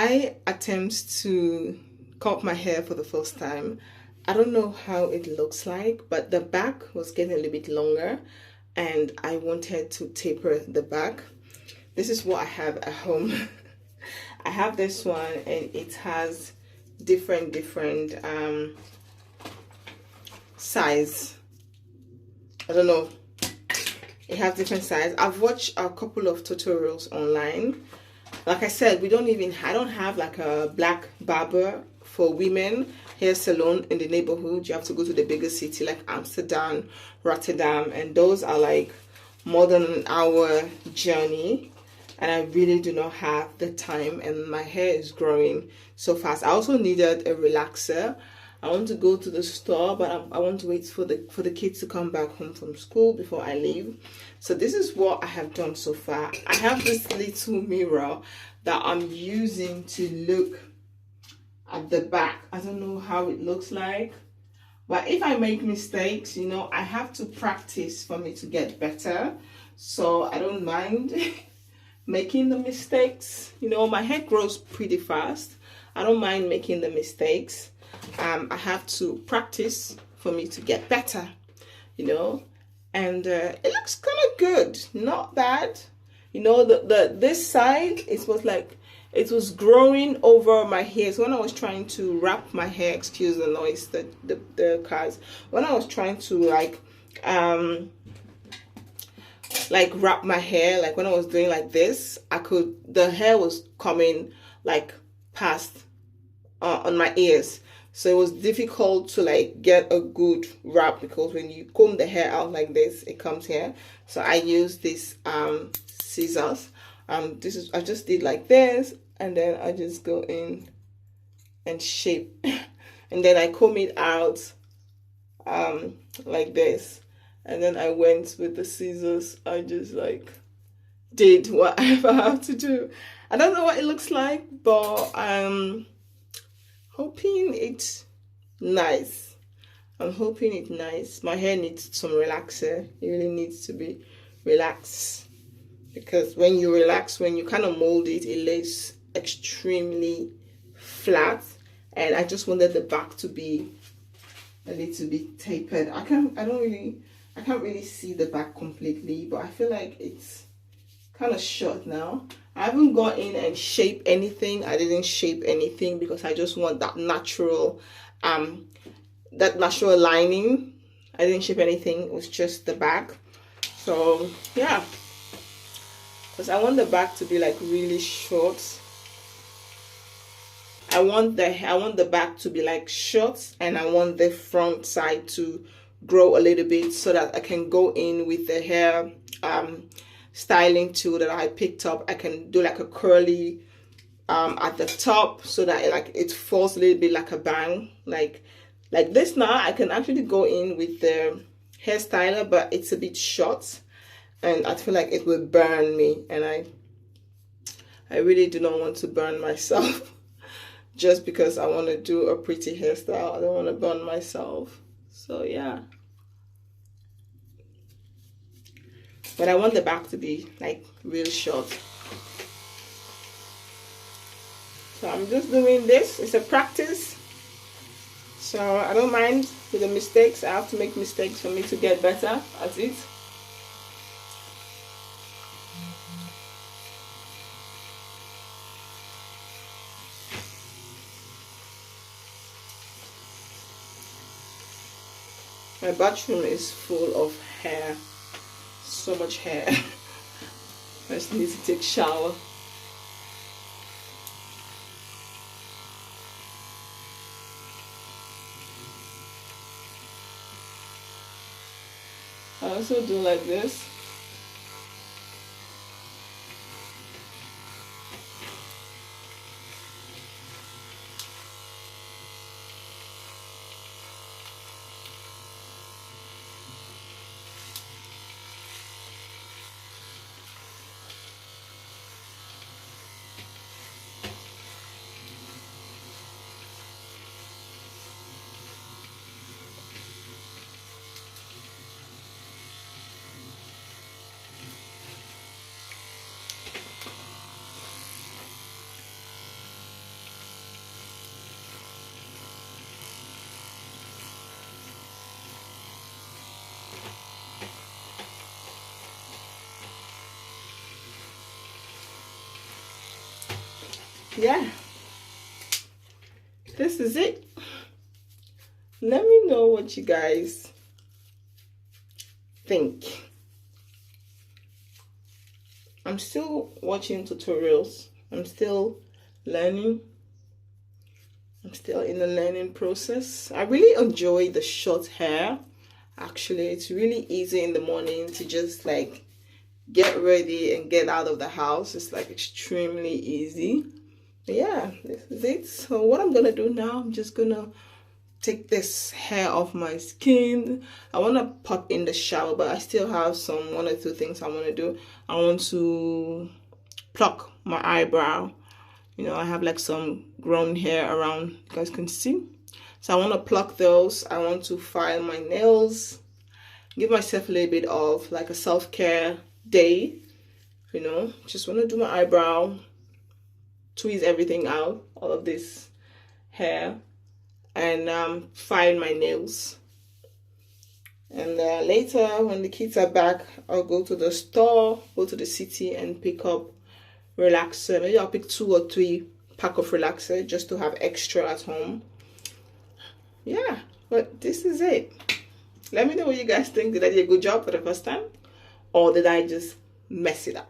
I attempt to cut my hair for the first time. I don't know how it looks like, but the back was getting a little bit longer and I wanted to taper the back. This is what I have at home. I have this one and it has different size. I don't know. It has different size. I've watched a couple of tutorials online. Like I said, I don't have like a black barber for women hair salon in the neighborhood. You have to go to the bigger city like Amsterdam, Rotterdam, and those are like more than an hour journey. And I really do not have the time, and my hair is growing so fast. I also needed a relaxer. I want to go to the store, but I want to wait for the kids to come back home from school before I leave. So this is what I have done so far. I have this little mirror that I'm using to look at the back. I don't know how it looks like, but if I make mistakes, you know, I have to practice for me to get better. So I don't mind making the mistakes. You know, my hair grows pretty fast. I don't mind making the mistakes. I have to practice for me to get better, you know, and it looks kind of good, not bad. You know, this side, it was growing over my hair. So when I was trying to wrap my hair, excuse the noise, the cars, when I was trying to like wrap my hair, like when I was doing like this, the hair was coming like past on my ears. So it was difficult to like get a good wrap, because when you comb the hair out like this, it comes here. So I use this scissors. I just did like this, and then I just go in and shape, and then I comb it out like this, and then I went with the scissors. I just like did whatever I have to do. I don't know what it looks like, but hoping it's nice. I'm hoping it's nice. My hair needs some relaxer. It really needs to be relaxed, because when you relax, when you kind of mold it, it lays extremely flat, and I just wanted the back to be a little bit tapered. I can't really see the back completely, but I feel like it's kind of short now. I haven't gone in and shaped anything. I didn't shape anything because I just want that natural lining. I didn't shape anything. It was just the back. So yeah, because I want the back to be like really short. I want the back to be like short, and I want the front side to grow a little bit, so that I can go in with the hair styling tool that I picked up. I can do like a curly at the top, so that it falls a little bit like a bang, like this. Now I can actually go in with the hairstyler, but it's a bit short and I feel like it will burn me, and I really do not want to burn myself just because I want to do a pretty hairstyle. I don't want to burn myself. So yeah, but I want the back to be like real short. So I'm just doing this. It's a practice, so I don't mind with the mistakes. I have to make mistakes for me to get better at it. My bathroom is full of hair, so much hair. I just need to take a shower. I also do like this. yeah, this is it. Let me know what you guys think. I'm still watching tutorials. I'm still learning. I'm still in the learning process. I really enjoy the short hair. Actually, it's really easy in the morning to just like get ready and get out of the house. It's like extremely easy. But yeah, this is it. So what I'm gonna do now, I'm just gonna take this hair off my skin. I want to pop in the shower, but I still have some 1 or 2 things I want to do. I want to pluck my eyebrow. You know, I have like some grown hair around, you guys can see. So I want to pluck those. I want to file my nails, give myself a little bit of like a self-care day. You know, just want to do my eyebrow, tweeze everything out, all of this hair, and file my nails. And later when the kids are back, I'll go to the store, go to the city and pick up relaxer. Maybe I'll pick 2 or 3 pack of relaxer just to have extra at home. Yeah, but this is it. Let me know what you guys think. Did I do a good job for the first time, or did I just mess it up?